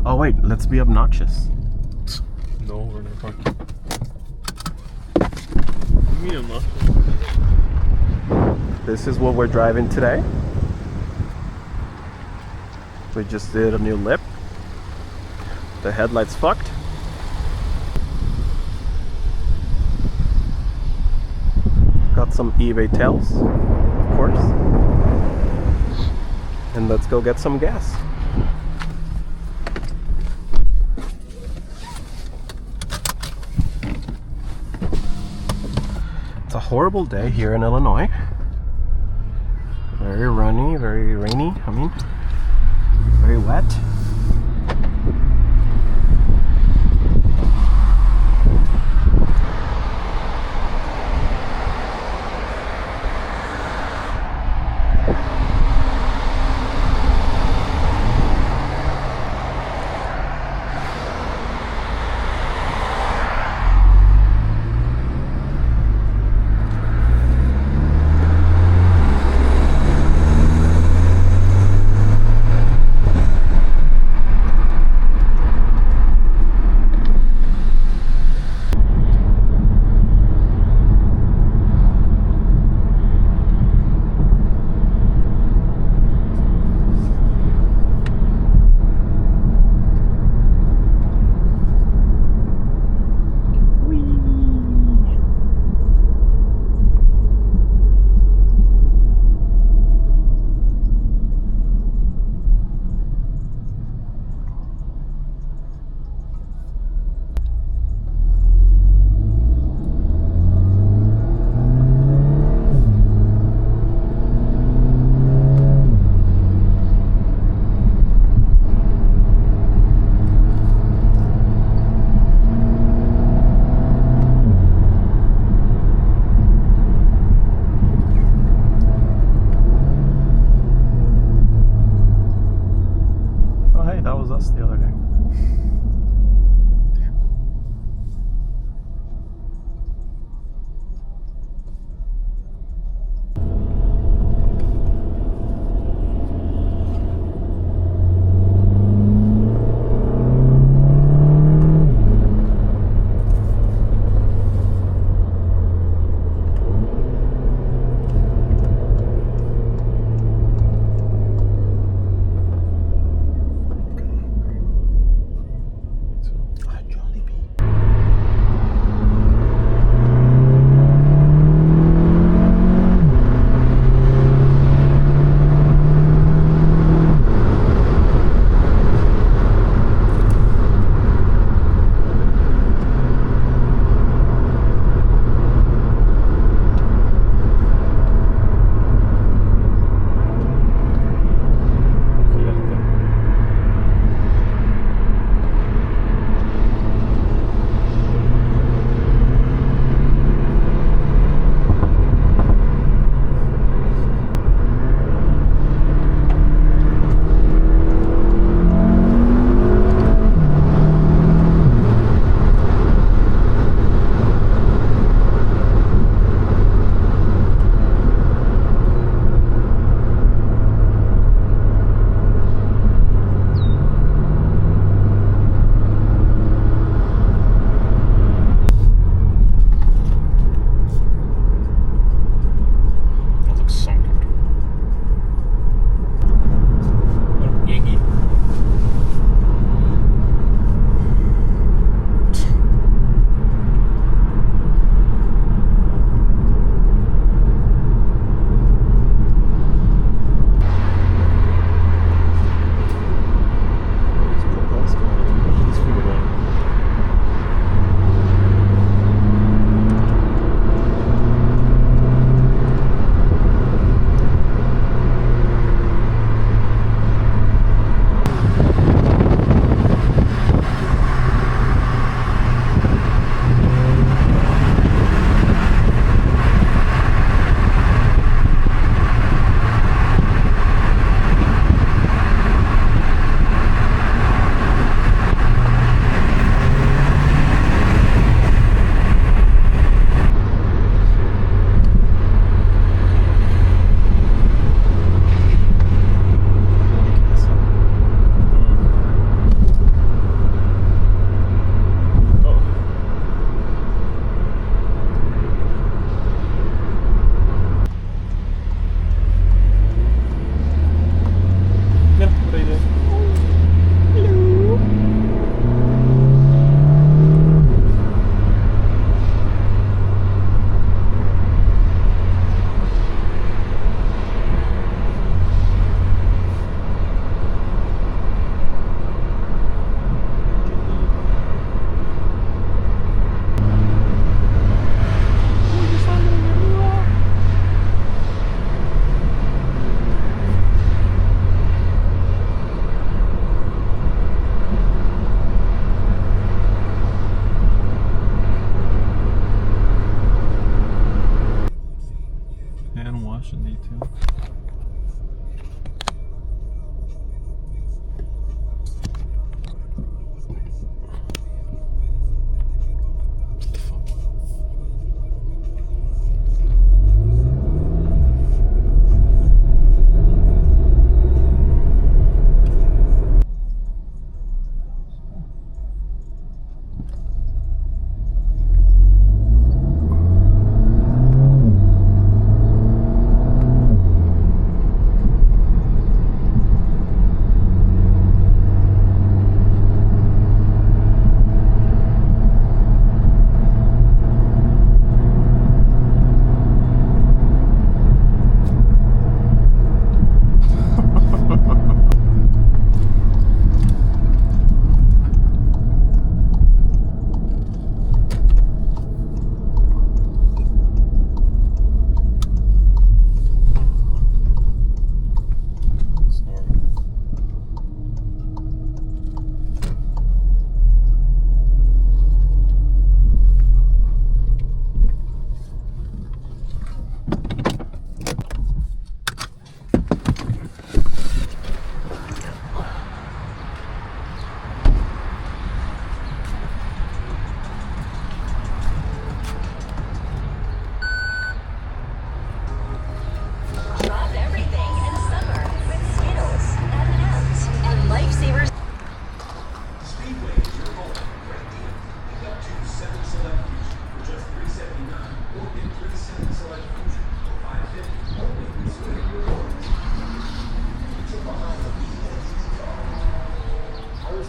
Oh wait, let's be obnoxious. No, we're not parking. What do you mean obnoxious? This is what we're driving today. We just did a new lip. The headlights fucked. Got some eBay tails, of course. And let's go get some gas. It's a horrible day here in Illinois. Very rainy, very wet. That was us the other day.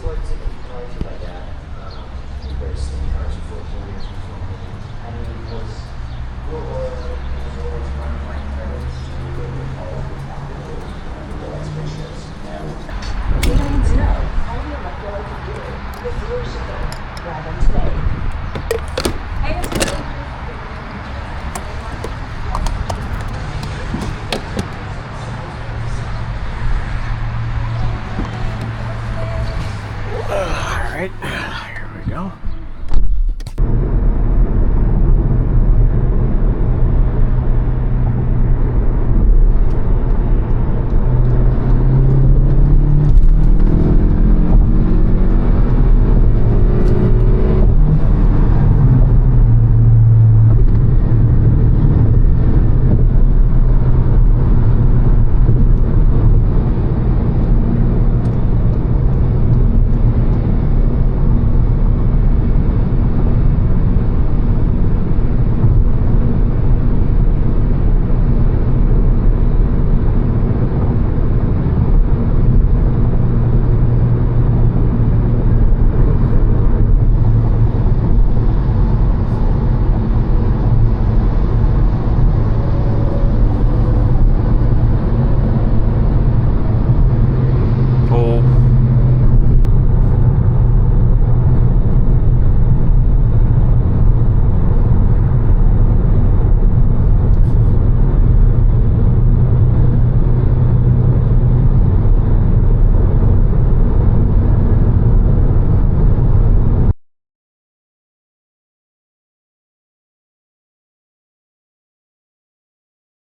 always looked to my dad. He raced in cars for 14 years before me. And he was real loyal. He was always running my credits. He would follow the expectations. We need to know how the electrolytes are doing with dealership grab them today. Hey, it's Bill. Alright, here we go.